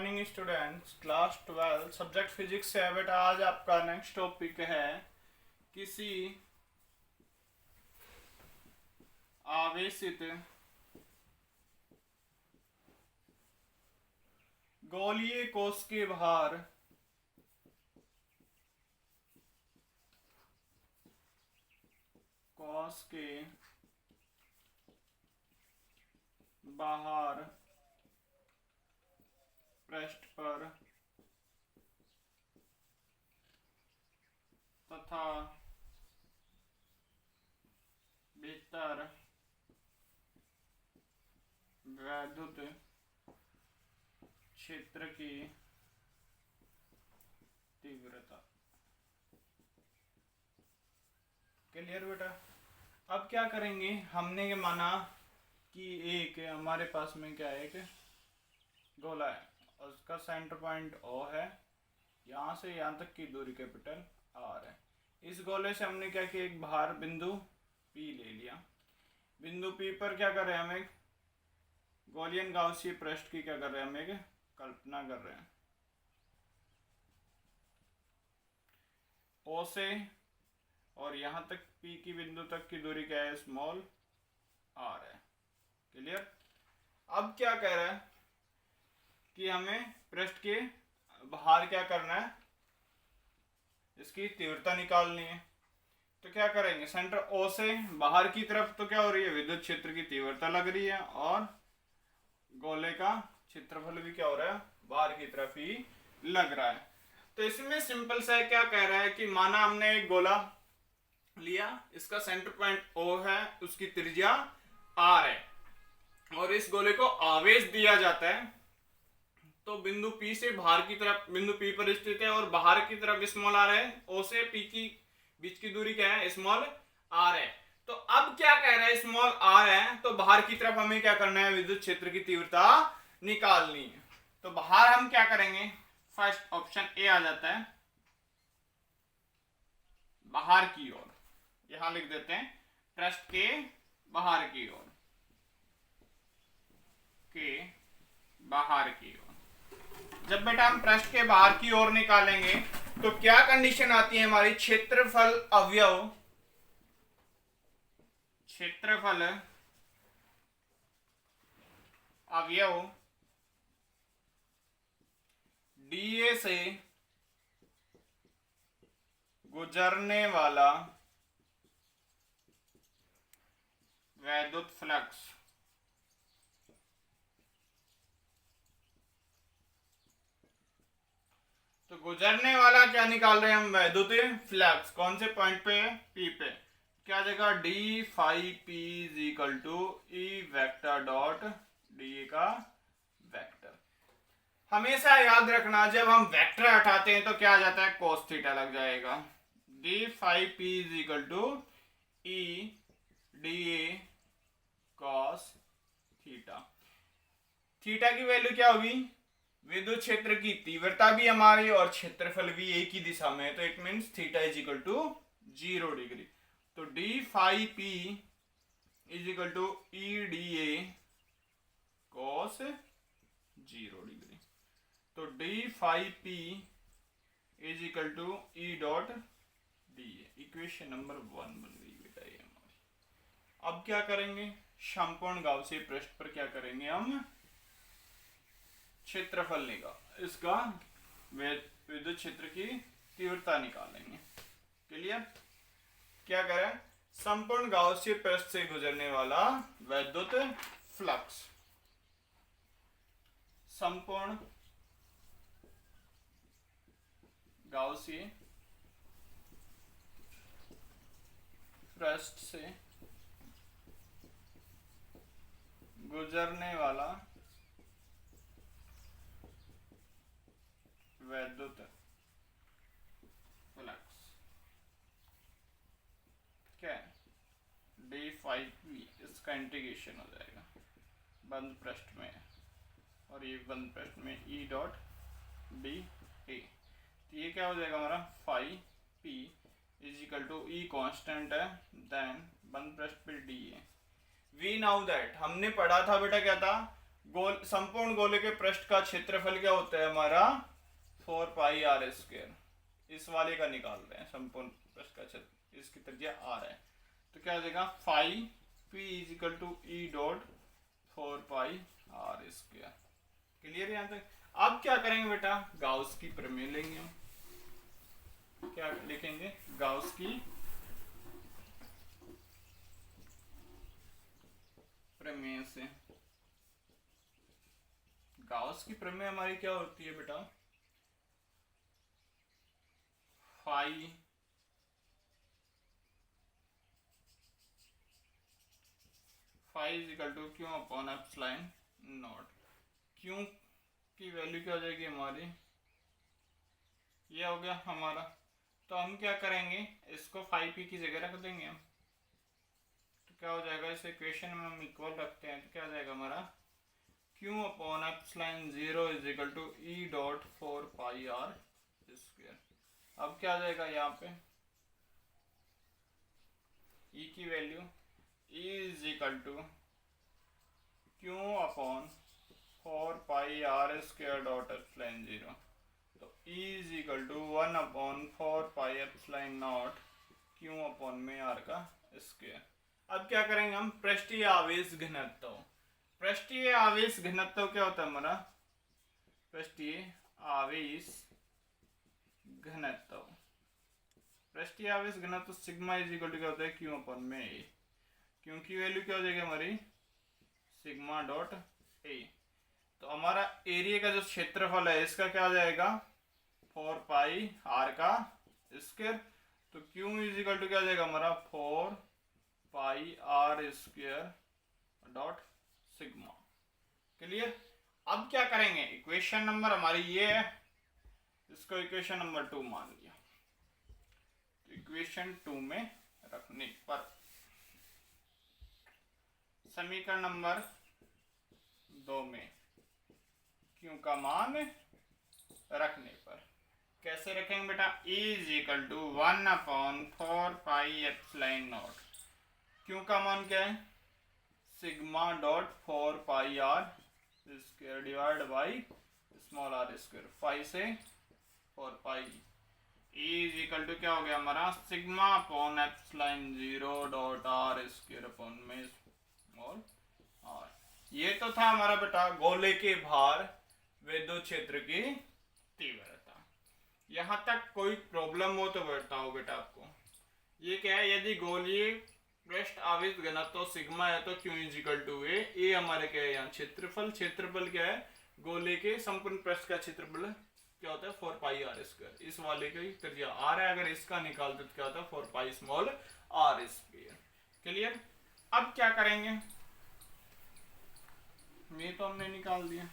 Morning students, class 12 subject physics से है बेटा। आज आपका नेक्स्ट टॉपिक है किसी आवेशित गोलीय कोश के बाहर पृष्ठ पर तथा भीतर वैद्युत क्षेत्र की तीव्रता। क्लियर बेटा। अब क्या करेंगे, हमने ये माना कि एक हमारे पास में क्या है, एक गोला है और उसका सेंटर पॉइंट O है, यहाँ से यहाँ तक की दूरी कैपिटल R है। इस गोले से हमने क्या किया, एक बाहर बिंदु P ले लिया। बिंदु P पर क्या कर रहे हैं, हम एक गोलियन गाउसीय पृष्ठ की क्या कर रहे हैं, हम एक कल्पना कर रहे हैं। O से और यहाँ तक P की बिंदु तक की दूरी क्या है, स्मॉल r है। क्लियर। अब क्या कह रहा है कि हमें पृष्ठ के बाहर क्या करना है, इसकी तीव्रता निकालनी है। तो क्या करेंगे, सेंटर O से बाहर की तरफ तो क्या हो रही है, विद्युत क्षेत्र की तीव्रता लग रही है और गोले का क्षेत्रफल भी क्या हो रहा है, बाहर की तरफ ही लग रहा है। तो इसमें सिंपल सा क्या कह रहा है कि माना हमने एक गोला लिया, इसका सेंटर पॉइंट O है, उसकी त्रिज्या R है और इस गोले को आवेश दिया जाता है। तो बिंदु P से बाहर की तरफ, बिंदु P पर स्थित है और बाहर की तरफ स्मॉल r है। O से P की बीच की दूरी क्या है, स्मॉल r है। तो अब क्या कह रहा है, स्मॉल r है तो बाहर की तरफ हमें क्या करना है, विद्युत क्षेत्र की तीव्रता निकालनी है। तो बाहर हम क्या करेंगे, फर्स्ट ऑप्शन ए आ जाता है, बाहर की ओर। यहां लिख देते हैं पृष्ठ के बाहर की ओर, के बाहर की ओर। जब बेटा हम पृष्ठ के बाहर की ओर निकालेंगे तो क्या कंडीशन आती है हमारी, क्षेत्रफल अवयव, क्षेत्रफल अवयव डीए से गुजरने वाला वैद्युत फ्लक्स तो गुजरने वाला क्या निकाल रहे हैं हम, वैद्युत फ्लक्स। कौन से पॉइंट पे, P पे। क्या आ जाएगा, d phi P is equal to E vector dot d का वेक्टर। हमेशा याद रखना, जब हम वेक्टर हटाते हैं तो क्या आ जाता है, कोस थीटा लग जाएगा। D phi P is equal to E D A cos theta. Theta की वैल्यू क्या होगी, विद्युत क्षेत्र की तीव्रता भी हमारी और क्षेत्रफल भी एक ही दिशा में है, तो it means theta is equal to 0 degree. तो D phi P is equal to E D A cos 0 degree. तो D phi P is equal to E dot D A. Equation number 1 बन गई बेटा ये हमारी। अब क्या करेंगे, संपूर्ण गाउसीय पृष्ठ पर क्या करेंगे, हम क्षेत्रफल निकाल, इसका विद्युत क्षेत्र की तीव्रता निकालेंगे। क्लियर। क्या करें, संपूर्ण गाउसीय पृष्ठ से गुजरने वाला वैद्युत फ्लक्स, संपूर्ण गाउसीय पृष्ठ से गुजरने वाला वैद्युत फ्लक्स क्या है, डी फाई पी, इसका इंटीग्रेशन हो जाएगा बंद पृष्ठ में और ये बंद पृष्ठ में ई डॉट डी ए। तो ये क्या हो जाएगा हमारा, phi P is equal to E constant है, देन बंद पृष्ठ पे d A. We now that हमने पढ़ा था बेटा, क्या था, संपूर्ण गोले के पृष्ठ का क्षेत्रफल क्या होता है हमारा 4 पाई आर स्क्वायर। इस वाले का निकाल रहे हैं संपूर्ण पृष्ठ का क्षेत्र, इसकी त्रिज्या आर है, तो क्या हो जाएगा phi P is equal to E dot 4 pi are square. Clear यहाँ तक। अब क्या करेंगे बेटा, गाउस की प्रमेय लेंगे हम। क्या लिखेंगे, गाउस की प्रमेय से। गाउस की प्रमेय हमारी क्या होती है बेटा, phi is equal to q upon epsilon not. Q की वैल्यू क्या हो जाएगी हमारी, ये हो गया हमारा। तो हम क्या करेंगे, इसको फाई पी की जगह रख देंगे हम, तो क्या हो जाएगा, इस इक्वेशन में हम इक्वल रखते हैं, तो क्या हो जाएगा हमारा q upon epsilon 0 is equal to E dot 4 pi are square. अब क्या आ जाएगा यहाँ पे, ई की value is equal to q upon 4 pi are square dot epsilon 0, तो is equal to 1 upon 4 pi epsilon not q upon में r का स्क्वायर। अब क्या करेंगे हम, पृष्ठीय आवेश घनत्व। पृष्ठीय आवेश घनत्व क्या होता है हमारा, पृष्ठीय आवेश घनत्व। पृष्ठीय आवेश घनत्व सिग्मा इज इक्वल टू क्या होता है क्यू अपॉन में ए। क्यू की वैल्यू क्या हो जाएगी हमारी सिग्मा डॉट ए। तो हमारा एरिया का जो क्षेत्रफल है इसका क्या आ जाएगा 4 पाई आर का स्क्वायर। तो क्यू इज इक्वल टू क्या आ जाएगा हमारा 4 pi are square dot sigma. Clear. अब क्या करेंगे, इक्वेशन नंबर हमारी ये है, इसको इक्वेशन नंबर 2 मान लिया। तो इक्वेशन 2 में रखने पर समीकरण नंबर 2 में क्यू का मान रखने पर कैसे रखेंगे बेटा, E is equal to 1 upon 4 pi epsilon not. Q का मान क्या है sigma dot 4 pi are square divide by small r square, 5 से 4 pi. E is equal to क्या हो गया हमारा sigma upon epsilon 0 dot r square upon में स्मॉल आर। ये तो था हमारा बेटा गोले के भार विद्युत क्षेत्र की तीव्रता। यहां तक कोई प्रॉब्लम हो तो बताओ बेटा आपको। ये क्या है, यदि गोलीय पृष्ठ आवेश घनत्व सिग्मा है तो क्यू इज इक्वल टू ए हमारे क्या है यहाँ क्षेत्रफल। क्षेत्रफल क्या है, गोले के संपूर्ण पृष्ठ का क्षेत्रफल क्या होता है 4 पाई आर स्क्वायर। इस वाले की त्रिज्या आर है, अगर इसका निकालते तो क्या होता है 4 pi small r square. Clear. अब क्या करेंगे, ये तो हमने निकाल दिया।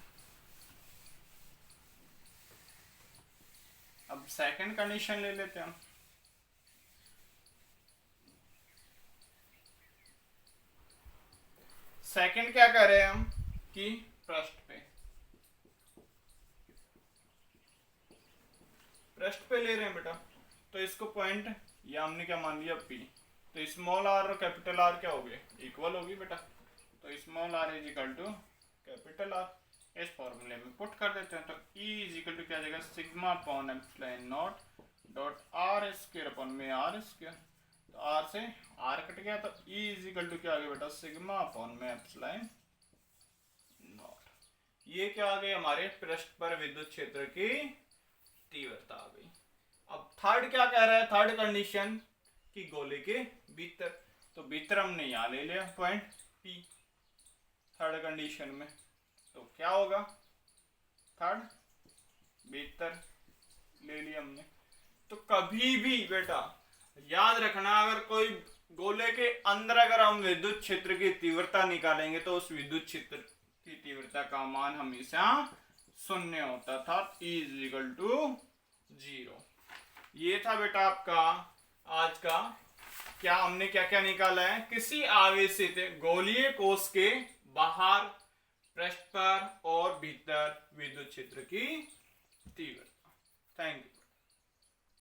अब सेकंड कंडीशन ले लेते हैं। सेकंड क्या कर रहे हैं हम कि पृष्ठ पे ले रहे हैं बेटा, तो इसको पॉइंट या हमने क्या मान लिया P, तो स्मॉल आर और कैपिटल आर क्या हो गए इक्वल होगी बेटा। तो small r is equal to capital r, इस फॉर्मूले में पुट कर देते हैं। तो E इज इक्वल टू क्या आ जाएगा sigma upon epsilon not dot r square upon में आर स्क्वायर। तो आर से आर कट गया, तो E इज इक्वल टू क्या आ गया बेटा सिग्मा अपॉन में एप्सिलॉन नॉट। ये क्या आ गए हमारे पृष्ठ पर विद्युत क्षेत्र की तीव्रता आ गई। अब थर्ड क्या कह रहा है, थर्ड कंडीशन कि गोले के भीतर, तो भीतर हमने यहाँ ले लिया पॉइंट P थर्ड कंडीशन में। तो क्या होगा, थर्ड भीतर ले लिया हमने। तो कभी भी बेटा याद रखना, अगर कोई गोले के अंदर अगर हम विद्युत क्षेत्र की तीव्रता निकालेंगे तो उस विद्युत क्षेत्र की तीव्रता का मान हमेशा 0 होता था, E इज इक्वल टू 0। ये था बेटा आपका आज का, क्या हमने क्या क्या निकाला है, किसी आवेशित गोलीय कोश के बाहर, पृष्ठ पर और भीतर विद्युत क्षेत्र की तीव्रता। Thank you.